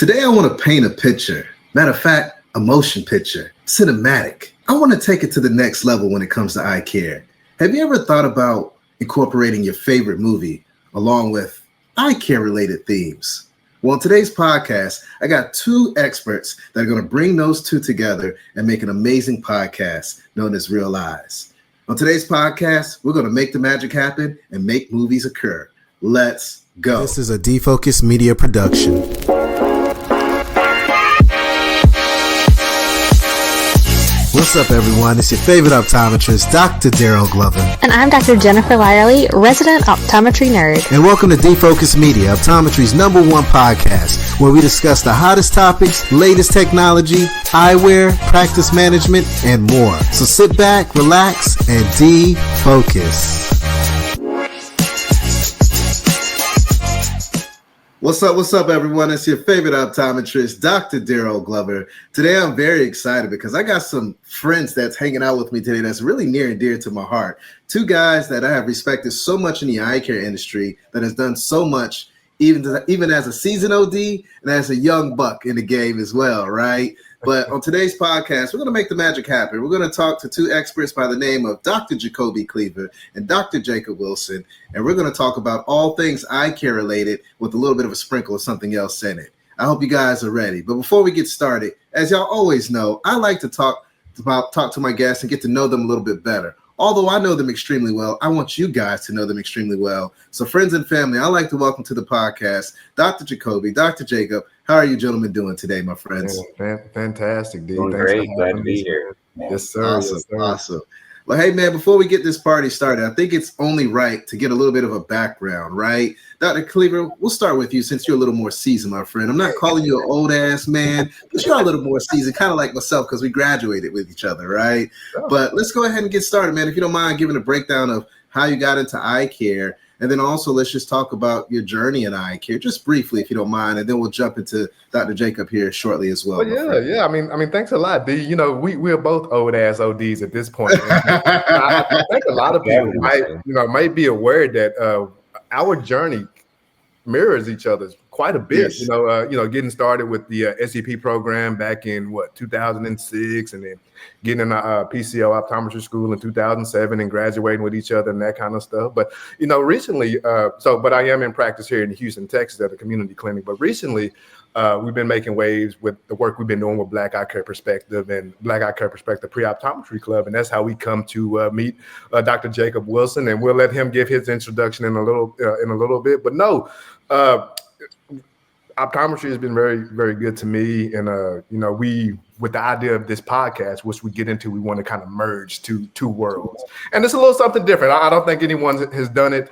Today I want to paint a picture. Matter of fact, a motion picture, cinematic. I want to take it to the next level when it comes to eye care. Have you ever thought about incorporating your favorite movie along with eye care related themes? Well, in today's podcast, I got two experts that are going to bring those two together and make an amazing podcast known as Real Eyes. On today's podcast, we're going to make the magic happen and make movies occur. Let's go. This is a Defocus Media production. What's up, everyone? It's your favorite optometrist, Dr. Daryl Glover. And I'm Dr. Jennifer Lyerly, resident optometry nerd. And welcome to Defocus Media, optometry's #1 podcast, where we discuss the hottest topics, latest technology, eyewear, practice management, and more. So sit back, relax, and defocus. What's up, everyone? It's your favorite optometrist, Dr. Daryl Glover. Today, I'm very excited because I got some friends that's hanging out with me today that's really near and dear to my heart. Two guys that I have respected so much in the eye care industry that has done so much, even as a seasoned OD and as a young buck in the game as well, right? But on today's podcast, we're going to make the magic happen. We're going to talk to two experts by the name of Dr. Jacobi Cleaver and Dr. Jacob Wilson, and we're going to talk about all things eye care related with a little bit of a sprinkle of something else in it. I hope you guys are ready. But before we get started, as y'all always know, I like to talk to my guests and get to know them a little bit better. Although I know them extremely well, I want you guys to know them extremely well. So friends and family, I'd like to welcome to the podcast, Dr. Jacobi, Dr. Jacob. How are you gentlemen doing today, my friends? Fantastic, dude. Doing great. Glad to be here. Yes, sir. Awesome, yes, sir. Awesome. Well, hey, man, before we get this party started, I think it's only right to get a little bit of a background, right? Dr. Cleaver, we'll start with you since you're a little more seasoned, my friend. I'm not calling you an old-ass man, but you're a little more seasoned, kind of like myself, because we graduated with each other, right? Oh. But let's go ahead and get started, man. If you don't mind giving a breakdown of how you got into eye care, and then also let's just talk about your journey in eye care, just briefly, if you don't mind, and then we'll jump into Dr. Jacob here shortly as well. Yeah. I mean, thanks a lot, D. You know, we're both old ass ODs at this point. I think a lot of people might be aware that our journey mirrors each other's quite a bit. Yes. You know, getting started with the SEP program back in 2006, and then getting in a PCO optometry school in 2007 and graduating with each other and that kind of stuff. But recently, but I am in practice here in Houston, Texas, at a community clinic. But recently, we've been making waves with the work we've been doing with Black Eye Care Perspective and Black Eye Care Perspective Pre-Optometry Club, and that's how we come to meet Dr. Jacob Wilson, and we'll let him give his introduction in a little bit. But no, optometry has been very, very good to me, and we, with the idea of this podcast, which we get into, we want to kind of merge two worlds, and it's a little something different. I don't think anyone has done it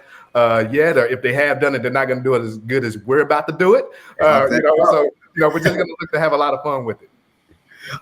yet, or if they have done it, they're not going to do it as good as we're about to do it. So we're just going to look to have a lot of fun with it.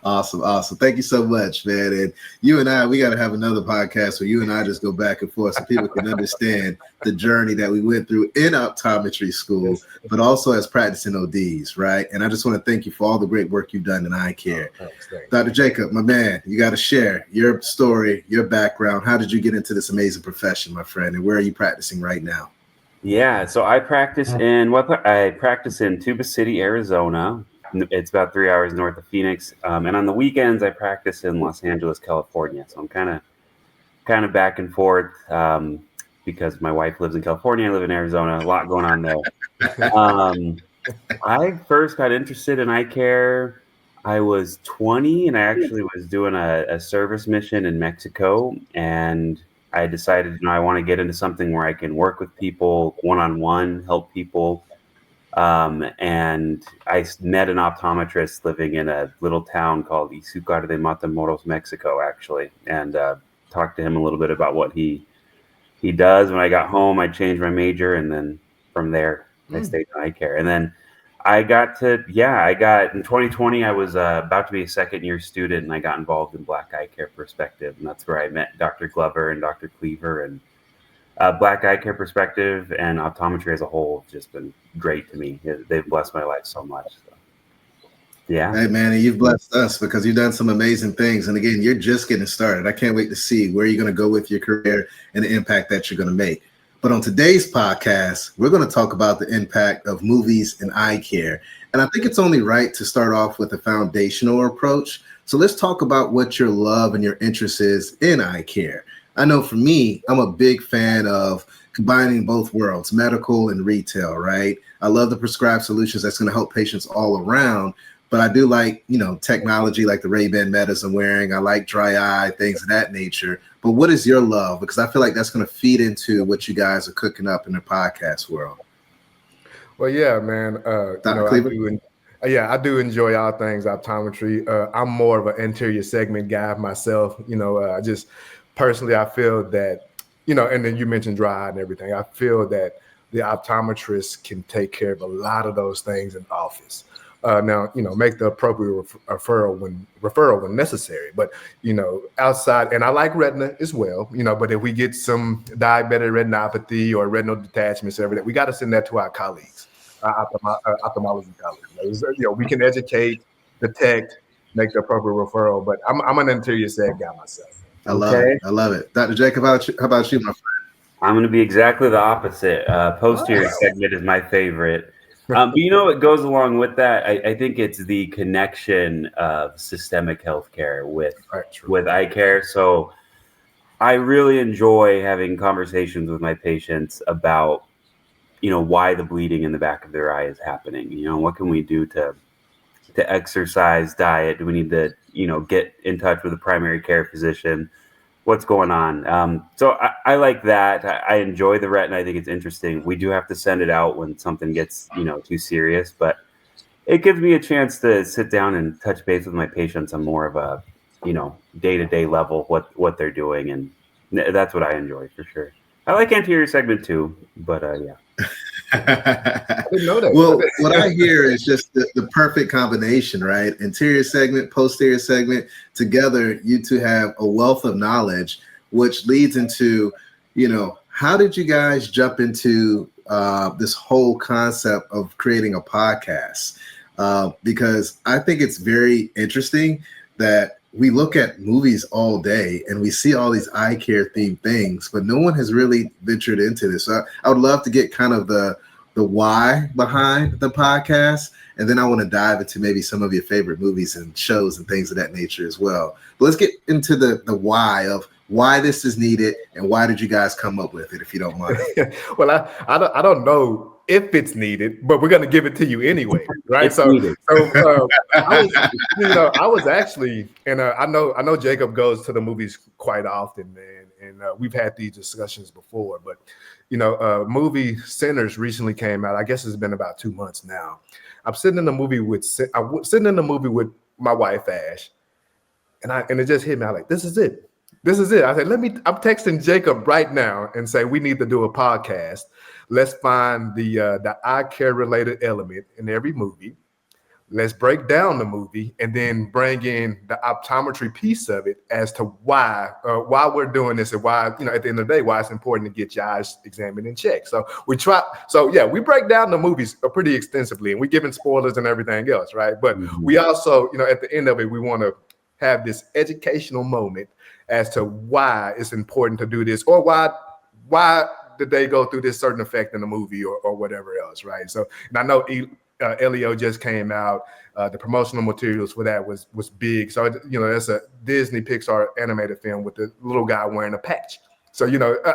Awesome. Thank you so much, man. And you and I, we got to have another podcast where you and I just go back and forth so people can understand the journey that we went through in optometry school, but also as practicing ODs, right? And I just want to thank you for all the great work you've done in eye care. Thanks. Dr. Jacob, my man, you got to share your story, your background. How did you get into this amazing profession, my friend? And where are you practicing right now? Yeah, so I practice in Tuba City, Arizona. It's about 3 hours north of Phoenix, and on the weekends I practice in Los Angeles, California. So I'm kind of back and forth because my wife lives in California, I live in Arizona. A lot going on there. I first got interested in eye care. I was 20, and I actually was doing a service mission in Mexico, and I decided, I want to get into something where I can work with people one-on-one, help people. And I met an optometrist living in a little town called Izúcar de Matamoros, Mexico, actually, and talked to him a little bit about what he does. When I got home, I changed my major, and then from there, I stayed in eye care. And then I got in 2020, I was about to be a second-year student, and I got involved in Black Eye Care Perspective, and that's where I met Dr. Glover and Dr. Cleaver, and Black Eye Care Perspective and optometry as a whole have just been great to me. They've blessed my life so much. So, yeah. Hey, man, and you've blessed us because you've done some amazing things. And again, you're just getting started. I can't wait to see where you're going to go with your career and the impact that you're going to make. But on today's podcast, we're going to talk about the impact of movies and eye care. And I think it's only right to start off with a foundational approach. So let's talk about what your love and your interest is in eye care. I know for me, I'm a big fan of combining both worlds, medical and retail, right? I love the prescribed solutions that's going to help patients all around. But I do like, technology like the Ray-Ban Metas I'm wearing. I like dry eye, things of that nature. But what is your love? Because I feel like that's going to feed into what you guys are cooking up in the podcast world. Well, yeah, man. Dr. Cleaver? I do enjoy all things optometry. I'm more of an anterior segment guy myself. Just personally, I feel that, and then you mentioned dry eye and everything. I feel that the optometrist can take care of a lot of those things in office. Now, make the appropriate referral when necessary. But, outside, and I like retina as well, but if we get some diabetic retinopathy or retinal detachments, everything, we got to send that to our colleagues, our ophthalmology colleagues. We can educate, detect, make the appropriate referral. But I'm an anterior seg guy myself. I love it. Dr. Jacob, how about you, my friend? I'm going to be exactly the opposite. Posterior segment is my favorite. But what goes along with that? I think it's the connection of systemic healthcare with eye care. So I really enjoy having conversations with my patients about, why the bleeding in the back of their eye is happening. What can we do to exercise, diet? Do we need to, get in touch with a primary care physician? What's going on? So I like that. I enjoy the retina. I think it's interesting. We do have to send it out when something gets, too serious, but it gives me a chance to sit down and touch base with my patients on more of a, day-to-day level, what they're doing. And that's what I enjoy for sure. I like anterior segment too, but yeah. I didn't know that. Well, what I hear is just the perfect combination, right? Anterior segment, posterior segment. Together, you two have a wealth of knowledge, which leads into, how did you guys jump into this whole concept of creating a podcast? Because I think it's very interesting that we look at movies all day and we see all these eye care themed things, but no one has really ventured into this. So I would love to get kind of the why behind the podcast. And then I want to dive into maybe some of your favorite movies and shows and things of that nature as well. But let's get into the why of why this is needed and why did you guys come up with it, if you don't mind. Well, I don't know if it's needed, but we're going to give it to you anyway, right? It's needed. I was actually, and I know Jacob goes to the movies quite often, man, and we've had these discussions before. But movie Sinners recently came out. I guess it's been about 2 months now. I'm sitting in the movie with my wife Ash, and it just hit me. I'm like, this is it. This is it. I said, I'm texting Jacob right now and say, we need to do a podcast. Let's find the eye care related element in every movie. Let's break down the movie and then bring in the optometry piece of it as to why we're doing this and why, at the end of the day, why it's important to get your eyes examined and checked. So we break down the movies pretty extensively and we're giving spoilers and everything else, right? But we also, at the end of it, we want to have this educational moment as to why it's important to do this or why did they go through this certain effect in the movie or whatever else, right? So, and I know Elio just came out. The promotional materials for that was big. So, that's a Disney Pixar animated film with the little guy wearing a patch. So,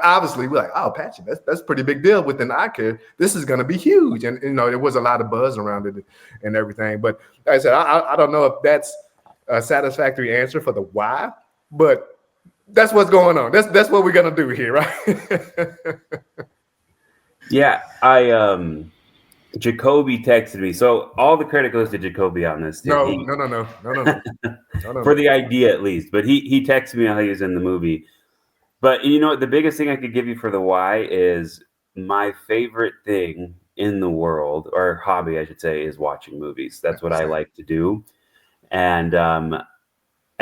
obviously we're like, oh, patching, that's a pretty big deal within eye care. This is going to be huge. And, there was a lot of buzz around it and everything. But like I said, I don't know if that's a satisfactory answer for the why, but that's what's going on. That's what we're gonna do here, right? Yeah, Jacobi texted me. So all the credit goes to Jacobi on this. No. For the idea at least. But he texted me how he was in the movie. But the biggest thing I could give you for the why is my favorite thing in the world, or hobby I should say, is watching movies. That's what I like to do. And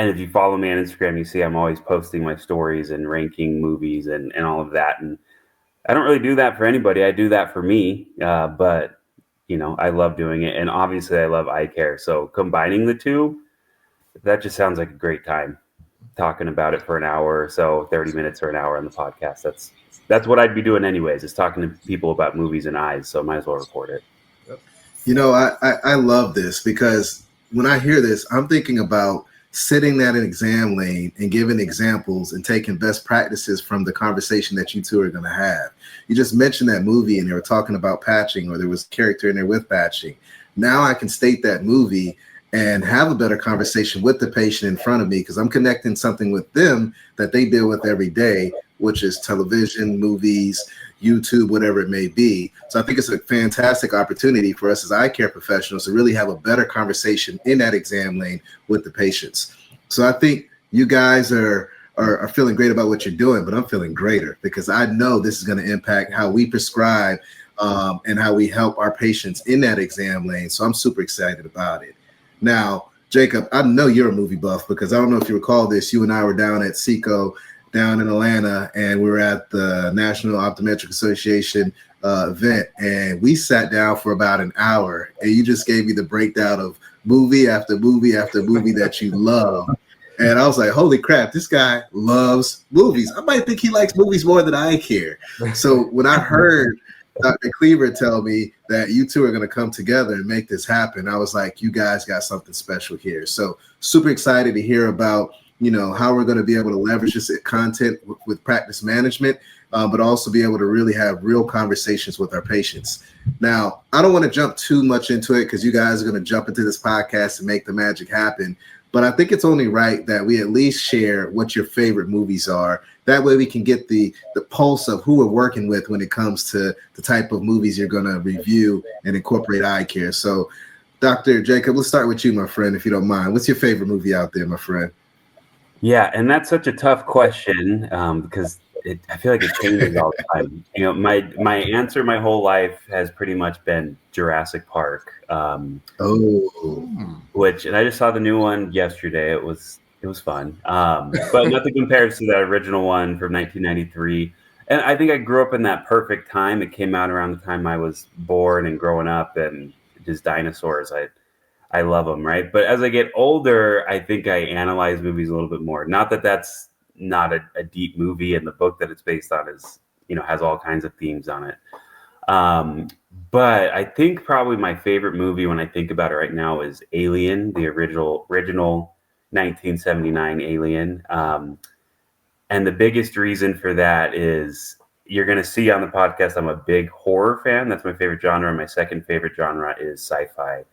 if you follow me on Instagram, you see I'm always posting my stories and ranking movies and all of that. And I don't really do that for anybody. I do that for me. But, I love doing it. And obviously I love eye care. So combining the two, that just sounds like a great time talking about it for an hour or so, 30 minutes or an hour on the podcast. That's what I'd be doing anyways, is talking to people about movies and eyes. So might as well record it. I love this because when I hear this, I'm thinking about sitting at an exam lane and giving examples and taking best practices from the conversation that you two are going to have. You just mentioned that movie and they were talking about patching, or there was a character in there with patching. Now I can state that movie and have a better conversation with the patient in front of me because I'm connecting something with them that they deal with every day, which is television, movies, YouTube, whatever it may be. So I think it's a fantastic opportunity for us as eye care professionals to really have a better conversation in that exam lane with the patients. So I think you guys are feeling great about what you're doing, but I'm feeling greater because I know this is going to impact how we prescribe and how we help our patients in that exam lane. So I'm super excited about it. Now, Jacob, I know you're a movie buff because I don't know if you recall this. You and I were down at SECO down in Atlanta, and we were at the National Optometric Association event, and we sat down for about an hour, and you just gave me the breakdown of movie after movie after movie that you love. And I was like, holy crap, this guy loves movies. I might think he likes movies more than I care. So when I heard Dr. Cleaver tell me that you two are going to come together and make this happen, I was like, you guys got something special here. So super excited to hear about, how we're going to be able to leverage this content with practice management, but also be able to really have real conversations with our patients. Now, I don't want to jump too much into it because you guys are going to jump into this podcast and make the magic happen. But I think it's only right that we at least share what your favorite movies are. That way we can get the pulse of who we're working with when it comes to the type of movies you're going to review and incorporate eye care. So, Dr. Jacob, let's start with you, my friend, if you don't mind. What's your favorite movie out there, my friend? Yeah, and that's such a tough question because I feel like it changes all the time. My answer my whole life has pretty much been Jurassic Park. Which, and I just saw the new one yesterday. It was fun, but nothing compares to that original one from 1993. And I think I grew up in that perfect time. It came out around the time I was born and growing up, and just dinosaurs. I love them, right? But as I get older, I think I analyze movies a little bit more. Not that that's not a deep movie, and the book that it's based on is, has all kinds of themes on it. But I think probably my favorite movie when I think about it right now is Alien, the original 1979 Alien. And the biggest reason for that is you're going to see on the podcast, I'm a big horror fan. That's my favorite genre. And my second favorite genre is sci-fi.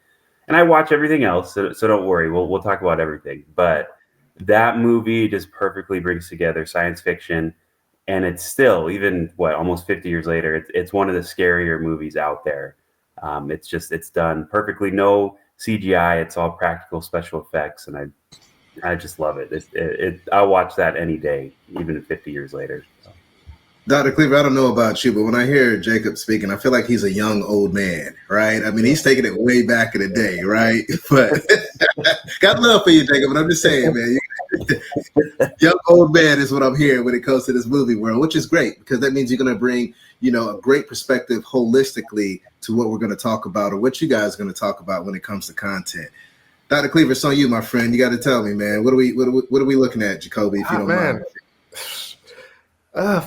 And I watch everything else, so don't worry. We'll talk about everything. But that movie just perfectly brings together science fiction, and it's still, even almost 50 years later, it's one of the scarier movies out there. It's done perfectly, no CGI. It's all practical special effects, and I just love it. I'll watch that any day, even 50 years later. So. Dr. Cleaver, I don't know about you, but when I hear Jacob speaking, I feel like he's a young old man, right? I mean, he's taking it way back in the day, right? But got love for you, Jacob, but I'm just saying, man, young old man is what I'm hearing when it comes to this movie world, which is great because that means you're going to bring, a great perspective holistically to what we're going to talk about or what you guys are going to talk about when it comes to content. Dr. Cleaver, it's on you, my friend. You got to tell me, man. What are we looking at, Jacobi, if you don't mind?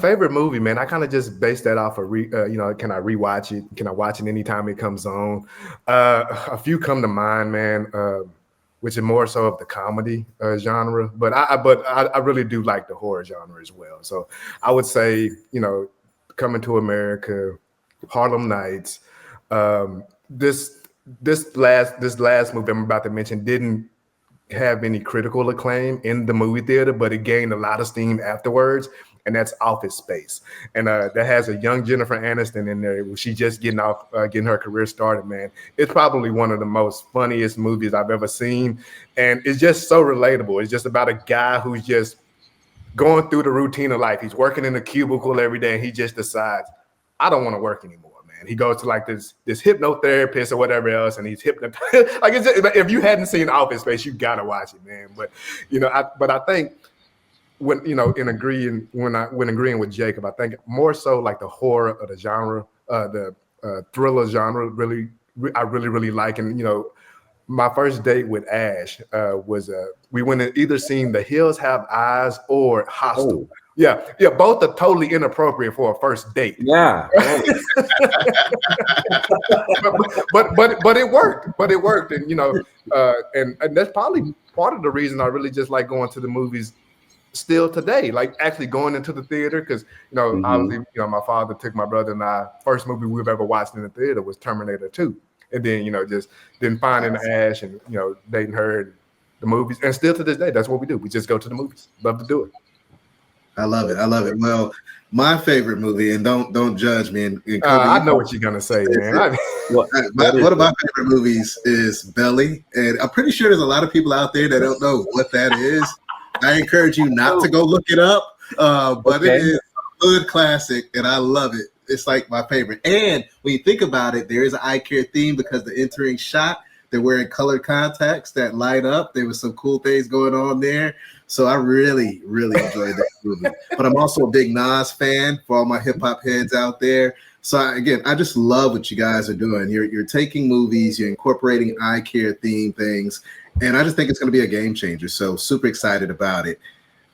Favorite movie, man. I kind of just based that off of, can I rewatch it? Can I watch it anytime it comes on? A few come to mind, man, which is more so of the comedy genre. But I really do like the horror genre as well. So I would say, Coming to America, Harlem Nights. This last movie I'm about to mention didn't have any critical acclaim in the movie theater, but it gained a lot of steam afterwards. And that's Office Space, and that has a young Jennifer Aniston in there. She's just getting her career started, man. It's probably one of the most funniest movies I've ever seen, and it's just so relatable. It's just about a guy who's just going through the routine of life. He's working in a cubicle every day, and he just decides, I don't want to work anymore, man. He goes to like this hypnotherapist or whatever else, and he's hypnotized. If you hadn't seen Office Space, you gotta watch it, man. But I think. When agreeing with Jacob, I think more so like the horror of the genre, the thriller genre. I really like. And my first date with Ash was we went and either seen The Hills Have Eyes or Hostel. Yeah, both are totally inappropriate for a first date. Yeah. but it worked. And and that's probably part of the reason I really just like going to the movies still today, like actually going into the theater, because obviously my father took my brother and I, first movie we've ever watched in the theater was Terminator 2, and then just then finding Ash and dating her and the movies, and still to this day that's what we do. We just go to the movies. Love to do it. I love it. Well, my favorite movie, and don't judge me. And Kobe, I know what you're gonna say, man. One of my favorite movies is Belly, and I'm pretty sure there's a lot of people out there that don't know what that is. I encourage you not to go look it up, but It is a good classic, and I love it. It's like my favorite. And when you think about it, there is an eye care theme because the entering shot, they're wearing colored contacts that light up. There was some cool things going on there. So I really, really enjoyed that movie. But I'm also a big Nas fan for all my hip hop heads out there. So I just love what you guys are doing. You're taking movies, you're incorporating eye care theme things, and I just think it's going to be a game changer. So super excited about it.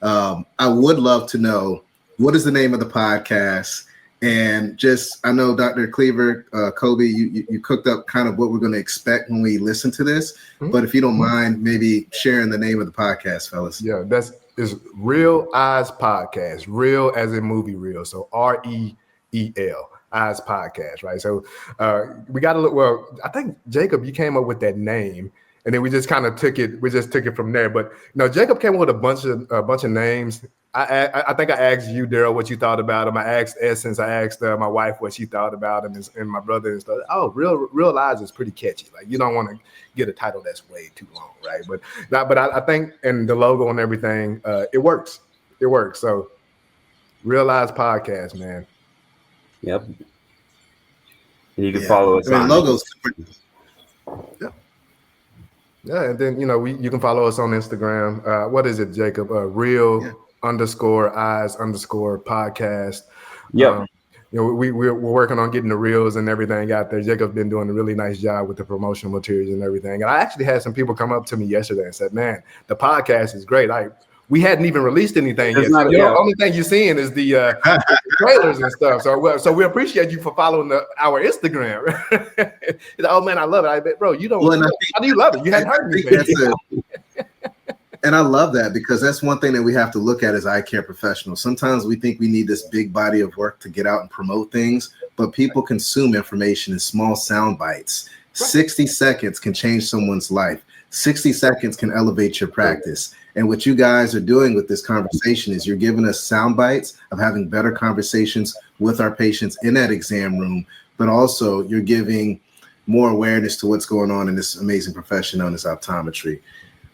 I would love to know, what is the name of the podcast? And I know Dr. Cleaver, Kobe, you cooked up kind of what we're going to expect when we listen to this. Mm-hmm. But if you don't mind, maybe sharing the name of the podcast, fellas. Yeah, is Real Eyes Podcast. Real as in movie real. So REEL, Eyes Podcast, right? So we got to look. Well, I think Jacob, you came up with that name, and then we just kind of took it. We just took it from there. But Jacob came up with a bunch of names. I think I asked you, Daryl, what you thought about him. I asked Essence. I asked my wife what she thought about him, and my brother and stuff. Oh, Real Eyes is pretty catchy. Like, you don't want to get a title that's way too long, right? But I think, and the logo and everything, it works. It works. So, Real Eyes Podcast, man. Yep. And you can follow us on logos. Yeah, and then you can follow us on Instagram. What is it, Jacob? Real_eyes_podcast. Yeah. We're working on getting the reels and everything out there. Jacob's been doing a really nice job with the promotional materials and everything. And I actually had some people come up to me yesterday and said, "Man, the podcast is great. We hadn't even released anything yet. The only thing you're seeing is the trailers and stuff. So we appreciate you for following our Instagram." Oh man, I love it. I bet, bro, you don't. Well, how do you love it? You hadn't heard anything. And I love that, because that's one thing that we have to look at as eye care professionals. Sometimes we think we need this big body of work to get out and promote things, but people consume information in small sound bites. 60 seconds can change someone's life. 60 seconds can elevate your practice. And what you guys are doing with this conversation is you're giving us sound bites of having better conversations with our patients in that exam room, but also you're giving more awareness to what's going on in this amazing profession known as optometry.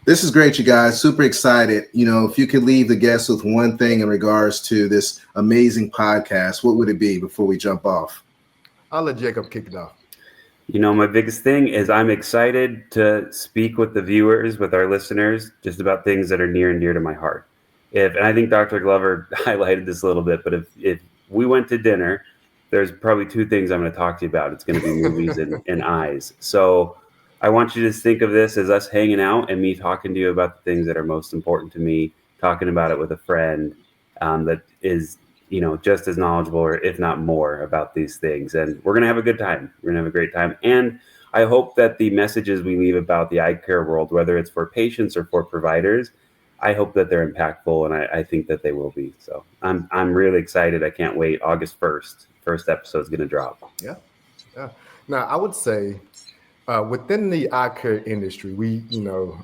This is great, you guys. Super excited. If you could leave the guests with one thing in regards to this amazing podcast, what would it be before we jump off? I'll let Jacob kick it off. My biggest thing is I'm excited to speak with the viewers, with our listeners, just about things that are near and dear to my heart. And I think Dr. Glover highlighted this a little bit, but if we went to dinner, there's probably two things I'm going to talk to you about. It's going to be movies and eyes. So I want you to think of this as us hanging out and me talking to you about the things that are most important to me, talking about it with a friend that is, just as knowledgeable, or if not more, about these things. And we're going to have a good time. We're going to have a great time. And I hope that the messages we leave about the eye care world, whether it's for patients or for providers, I hope that they're impactful, and I think that they will be. So I'm really excited. I can't wait. August 1st, first episode is going to drop. Yeah. Now, I would say, within the eye care industry, we,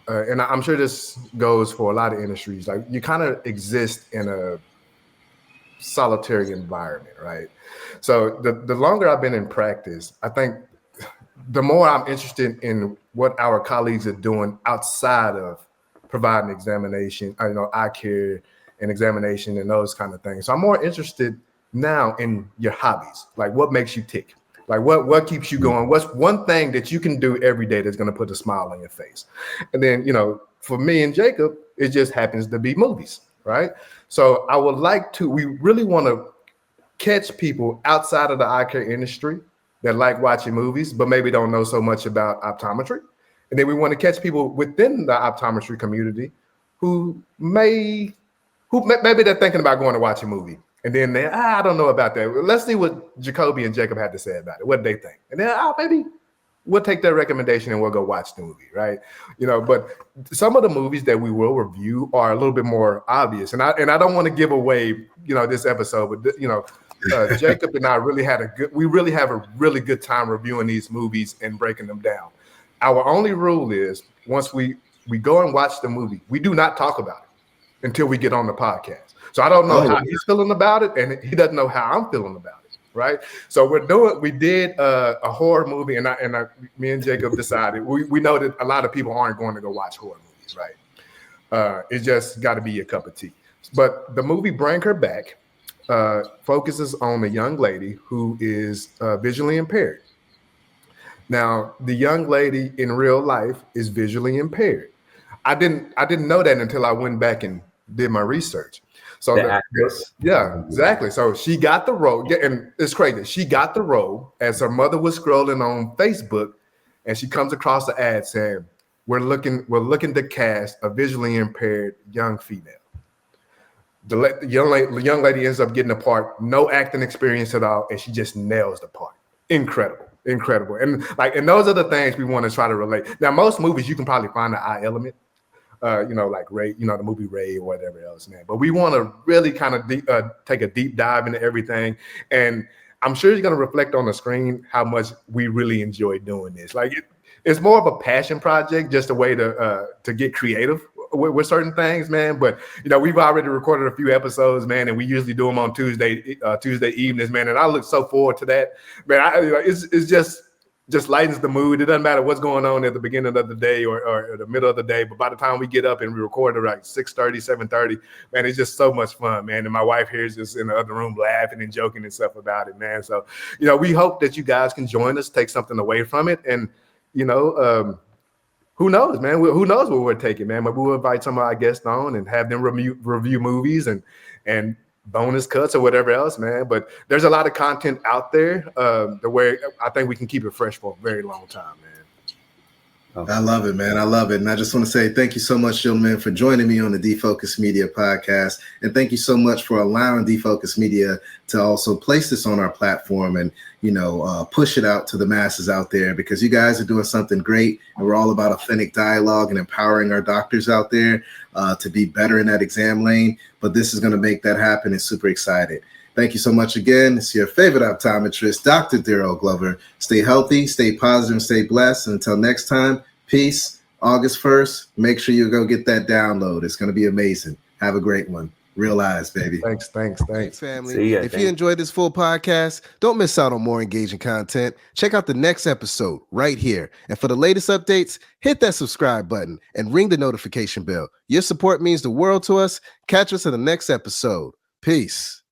and I'm sure this goes for a lot of industries, like you kind of exist in a solitary environment, right? So the longer I've been in practice, I think the more I'm interested in what our colleagues are doing outside of providing examination, eye care and examination and those kind of things. So I'm more interested now in your hobbies, like what makes you tick. Like what keeps you going? What's one thing that you can do every day that's going to put a smile on your face? And then, for me and Jacob, it just happens to be movies, right? So we really want to catch people outside of the eye care industry that like watching movies, but maybe don't know so much about optometry. And then we want to catch people within the optometry community who may who maybe they're thinking about going to watch a movie, and then I don't know about that. Let's see what Jacobi and Jacob had to say about it. What do they think? And then maybe we'll take their recommendation and we'll go watch the movie, right? But some of the movies that we will review are a little bit more obvious, and I don't want to give away, this episode, but Jacob and I really have a really good time reviewing these movies and breaking them down. Our only rule is once we go and watch the movie, we do not talk about it until we get on the podcast. So I don't know how he's feeling about it, and he doesn't know how I'm feeling about it, right? So we did a horror movie, and me and Jacob decided we know that a lot of people aren't going to go watch horror movies, right? It's just got to be a cup of tea. But the movie Bring Her Back focuses on a young lady who is visually impaired. Now, the young lady in real life is visually impaired. I didn't know that until I went back and did my research. So the actress. Yeah, exactly. So she got the role, and it's crazy. She got the role as her mother was scrolling on Facebook, and she comes across the ad saying, "We're looking to cast a visually impaired young female." The young lady ends up getting the part, no acting experience at all, and she just nails the part. Incredible. And those are the things we want to try to relate. Now, most movies you can probably find the eye element, like Ray, the movie Ray or whatever else, man. But we want to really kind of take a deep dive into everything, and I'm sure you're going to reflect on the screen how much we really enjoy doing this. It's more of a passion project, just a way to get creative with certain things, man. But we've already recorded a few episodes, man, and we usually do them on Tuesday evenings, man. And I look so forward to that, man. It's just lightens the mood. It doesn't matter what's going on at the beginning of the day or the middle of the day, but by the time we get up and we record at like 6:30, 7:30, man, it's just so much fun, man. And my wife here is just in the other room laughing and joking and stuff about it, man. So we hope that you guys can join us, take something away from it, and who knows, man? Who knows where we're taking, man? But we'll invite some of our guests on and have them review movies and bonus cuts or whatever else, man. But there's a lot of content out there the way I think we can keep it fresh for a very long time, man. I love it, man. I love it. And I just want to say thank you so much, gentlemen, for joining me on the Defocus Media podcast. And thank you so much for allowing Defocus Media to also place this on our platform and, push it out to the masses out there, because you guys are doing something great. And we're all about authentic dialogue and empowering our doctors out there to be better in that exam lane. But this is going to make that happen, and super excited. Thank you so much again. It's your favorite optometrist, Dr. Daryl Glover. Stay healthy, stay positive, and stay blessed. And until next time, peace. August 1st, make sure you go get that download. It's going to be amazing. Have a great one. Real eyes, baby. Thanks, family. See ya, if you enjoyed this full podcast, don't miss out on more engaging content. Check out the next episode right here. And for the latest updates, hit that subscribe button and ring the notification bell. Your support means the world to us. Catch us in the next episode. Peace.